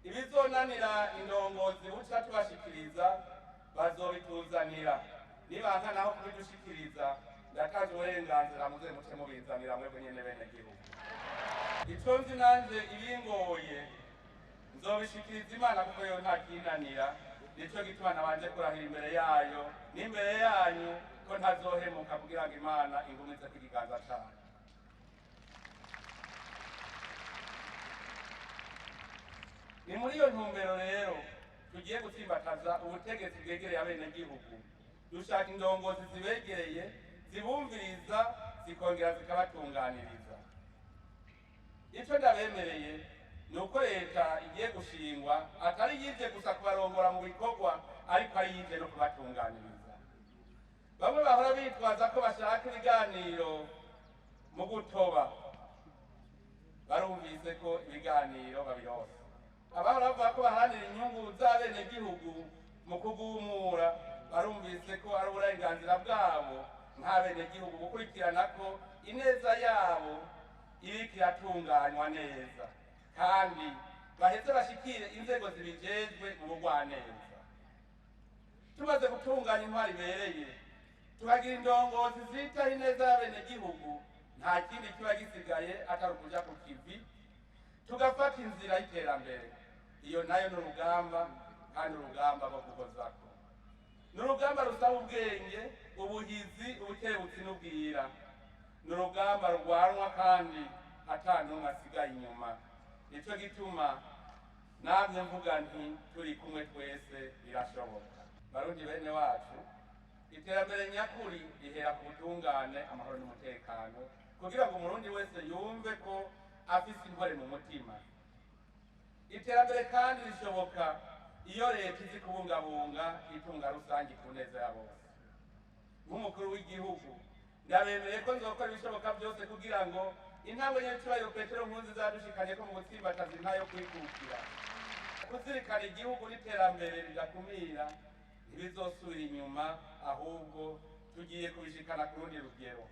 ibizonanira indongozi buca tubashikiriza bazobituzanira, nibanka naho kubidushikiriza ndakaje uburenganzira muze muce mubizanira mwebwe nyene bene gihugu. Ico nzi nanje ibingoye nzobishikiriza Imana kuko yo nta kinanira, nico gituma nabanje kurahira imbere yayo n'imbere yanyu ko ntazohemuka kugira ngo Imana ingumize ku kiganza cayo. Ni muri iyo ntumbero rero tugiye gutsimbataza ubutegetsi bwegereye abenegihugu, dushaka indongozi zibegereye zibumviriza zikongera zikabatunganiriza. Ico ndabemereye ni uko leta igiye gushingwa atari yije gusa kubarongora mu bikorwa, ariko ari yije no kubatunganiriza. Bamwe bahora bitwaza ko bashaka ibiganiro mu gutoba, barumvise ko ibiganiro babironse. Abahora bavuga ko baharanira inyungu z'abenegihugu mu kugumura, barumvise ko ari uburenganzira bwabo nk'abenegihugu gukurikirana ko ineza yabo iriko iratunganywa neza, kandi baheze bashikire inzego zibijejwe mu bugwaneza. Tumaze gutunganya intwari ibereye, tuhagira indongozi zitaho ineza y'abenegihugu, nta kindi kiba gisigaye atari ukuja ku kivi tugafata inzira y'iterambere. Iyo nayo ni urugamba, kandi urugamba rwo guhozako. Ni urugamba rusaba ubwenge, ubuhizi, ubukebutsi n'ubwira. Ni urugamba rurwanwa kandi ata n'umwe asigaye inyuma. Nico gituma namwe mvuga nti turi kumwe twese birashoboka. Barundi bene wacu, iterambere nyakuri rihera ku butungane, amahoro n'umutekano, kugira ngo umurundi wese yumve ko afise intore mu mutima. Iterambere kandi rishoboka iyo leta izi kubungabunga itunga rusange ku neza ya bose. Nk'umukuru w'igihugu ndabemereye ko nzokora ibishoboka byose kugira ngo intambwe nyacubahiro Petero Nkurunziza yadushikanye ko mu gutsimbataza intayo kwikukira, kuzirikana igihugu n'iterambere ridakumira ntibizosubira inyuma, ahubwo tugiye kubishikana ku rundi rugero.